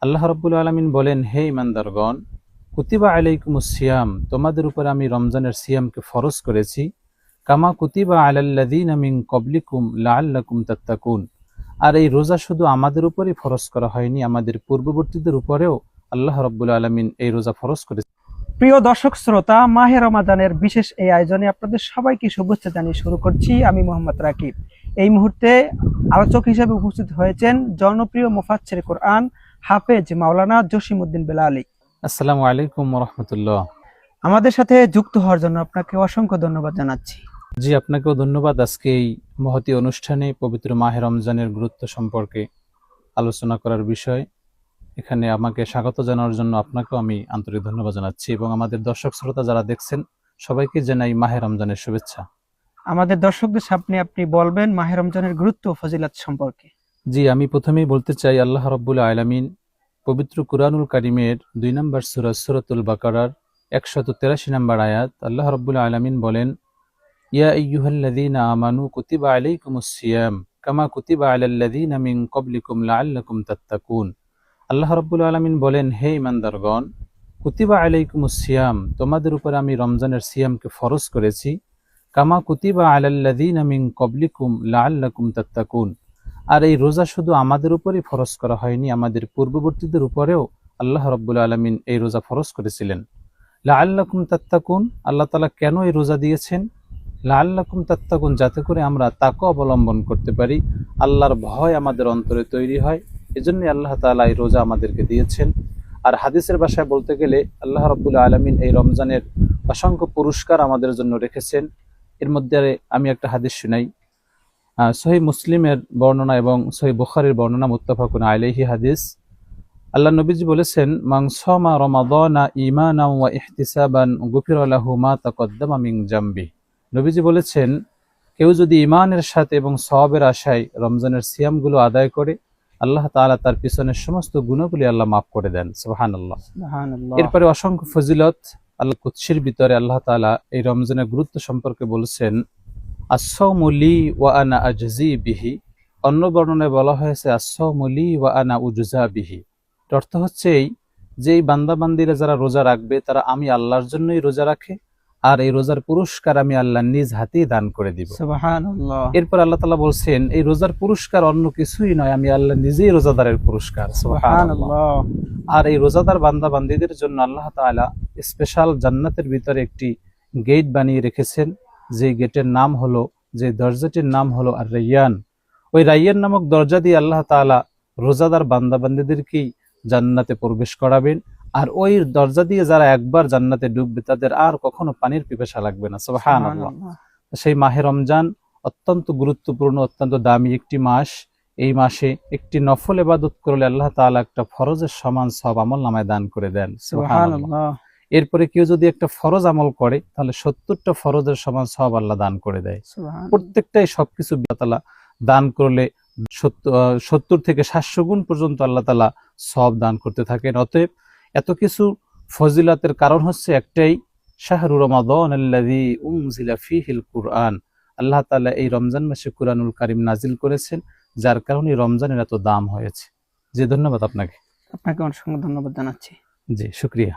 আল্লাহ রাব্বুল আলামিন বলেন, হে ইমানদারগণ, কুতিবা আলাইকুমুস সিয়াম, তোমাদের উপর আমি রমজানের সিয়ামকে ফরজ করেছি, কামা কুতিবা আলাল্লাযীনা মিন ক্বাবলিকুম লাআল্লাকুম তাত্তাকুন। আর এই রোজা শুধু আমাদের উপরই ফরজ করা হয়নি, আমাদের পূর্ববর্তীদের উপরেও আল্লাহ রাব্বুল আলামিন এই রোজা ফরজ করেছেন। প্রিয় দর্শক শ্রোতা, মাহে রমাদানের বিশেষ এই আয়োজনে আপনাদের সবাইকে শুভেচ্ছা জানিয়ে শুরু করছি আমি মোহাম্মদ রাকিব। এই মুহূর্তে আলোচক হিসেবে উপস্থিত হয়েছেন জনপ্রিয় মুফাচ্ছির কোরআন হাফেজ মাওলানা জসিমউদ্দিন বেলালী। আসসালামু আলাইকুম ওয়া রাহমাতুল্লাহ। আমাদের সাথে যুক্ত হওয়ার জন্য আপনাকে অসংখ্য ধন্যবাদ জানাচ্ছি। জি, আপনাকেও ধন্যবাদ। আজকে এই মহতী অনুষ্ঠানে পবিত্র মাহে রমজানের গুরুত্ব সম্পর্কে আলোচনা করার বিষয়, এখানে আমাকে স্বাগত জানানোর জন্য আপনাকেও আমি আন্তরিক ধন্যবাদ জানাচ্ছি এবং আমাদের দর্শক শ্রোতা যারা দেখছেন সবাইকে জানাই মাহে রমজানের শুভেচ্ছা। আমাদের দর্শকদের সামনে আপনি বলবেন মাহে রমজানের গুরুত্ব ও ফজিলত সম্পর্কে। জি, আমি প্রথমেই বলতে চাই, আল্লাহ রাব্বুল আলামিন পবিত্র কুরআনুল কারীমের 2 নম্বর সূরা সূরাতুল বাকারার 183 নম্বর আয়াত, আল্লাহ রাব্বুল আলামিন বলেন, ইয়া আইয়ুহাল্লাযীনা আমানু কুতিবা আলাইকুমুস সিয়াম কামা কুতিবা আলাল্লাযীনা মিন ক্বাবলিকুম লাআল্লাকুম তাত্তাকুন। আল্লাহ রাব্বুল আলামিন বলেন, হে ইমানদারগণ, কুতিবা আলাইকুমুস সিয়াম, তোমাদের উপর আমি রমজানের সিয়ামকে ফরজ করেছি, কামা কুতিবা আলাল্লাযীনা মিন ক্বাবলিকুম লাআল্লাকুম তাত্তাকুন। আর এই রোজা শুধু আমাদের উপরই ফরজ করা হয়নি, আমাদের পূর্ববর্তীদের উপরেও আল্লাহ রাব্বুল আলামিন এই রোজা ফরজ করেছিলেন। লাআল্লাকুম তাত্তাকুন, আল্লাহ তাআলা কেন এই রোজা দিয়েছেন? লাআল্লাকুম তাত্তাকুন, যাতে করে আমরা তাকওয়া অবলম্বন করতে পারি, আল্লাহর ভয় আমাদের অন্তরে তৈরি হয়। এজন্য আল্লাহ তাআলা এই রোজা আমাদেরকে দিয়েছেন। আর হাদিসের ভাষায় বলতে গেলে আল্লাহ রাব্বুল আলামিন এই রমজানের অসংখ্য পুরস্কার আমাদের জন্য রেখেছেন। এর মধ্যে আমি একটা হাদিস শুনাই। সহিহ মুসলিমের বর্ণনা এবং সহিহ বুখারীর বর্ণনা, মুত্তাফাকুন আলাইহি হাদিস। আল্লাহ নবীজি বলেছেন, মান সামা রমাদানা ঈমানান ওয়া ইহতিসাবান গুফিরা লাহু মা তাকদ্দামা মিন জামবি। নবীজি বলেছেন, কেউ যদি ঈমানের সাথে এবং সওয়াবের আশায় রমজানের সিয়ামগুলো আদায় করে, আল্লাহ তাআলা তার পিছনের সমস্ত গুনাহগুলি আল্লাহ মাফ করে দেন। সুবহানাল্লাহ। সুবহানাল্লাহ। এরপরে অসংখ্য ফজিলত আল্লাহ কুদসির ভিতরে আল্লাহ তাআলা এই রমজানের গুরুত্ব সম্পর্কে বলেছেন, আস-সাওমু লি ওয়া আনা আজজি বিহি। অন্য বর্ণনায় বলা হয়েছে আস-সাওমু লি ওয়া আনা উজজা বিহি। এর অর্থ হচ্ছে এই যে এই বান্দাবান্দিরা যারা রোজা রাখবে তারা আমি আল্লাহর জন্যই রোজা রাখে, আর এই রোজার পুরস্কার আমি আল্লাহ নিজ হাতেই দান করে দিব। সুবহানাল্লাহ। এরপর আল্লাহ তাআলা বলছেন, এই রোজার পুরস্কার অন্য কিছুই নয়, আমি আল্লাহ নিজেই রোজাদারের পুরস্কার। সুবহানাল্লাহ। আর এই রোজাদার বান্দাবান্দিদের জন্য আল্লাহ তাআলা স্পেশাল জান্নাতের ভিতরে একটি গেট বানিয়ে রেখেছেন, যে গেটের নাম হলো, যে দরজাটির নাম হলো আর রাইয়ান। ওই রাইয়ান নামক দরজা দিয়ে আল্লাহ তাআলা রোজাদার বান্দাবান্দিদেরকেই জান্নাতে প্রবেশ করাবেন। আর ওই দরজা দিয়ে যারা একবার জান্নাতে ডুববে তাদের আর কখনো পানির পিপাসা লাগবে না। সুবহানাল্লাহ। সেই মাহে রমজান অত্যন্ত গুরুত্বপূর্ণ, অত্যন্ত দামি একটি মাস। এই মাসে একটি নফল ইবাদত করলে আল্লাহ তাআলা একটা ফরজের সমান সওয়াব আমলনামায় দান করে দেন। সুবহানাল্লাহ। এরপরে কেউ যদি একটা ফরজ আমল করে তাহলে 70টা ফরজের সমান সওয়াব আল্লাহ দান করে দেয়। প্রত্যেকটাই সবকিছু আল্লাহ তাআলা দান করলে 70 থেকে 700 গুণ পর্যন্ত আল্লাহ তাআলা সওয়াব দান করতে থাকেন। অতএব এত কিছু ফজিলাতের কারণ হচ্ছে একটাই, শাহরু রমাদান আল্লাযী উনজিলা ফীহিল কুরআন। আল্লাহ তাআলা এই রমজান মাসে কুরআনুল কারীম নাজিল করেছেন, যার কারণে রমজানের এত দাম হয়েছে। জি, ধন্যবাদ আপনাকে। আপনাকে অসংখ্য ধন্যবাদ জানাচ্ছি। জি, শুকরিয়া।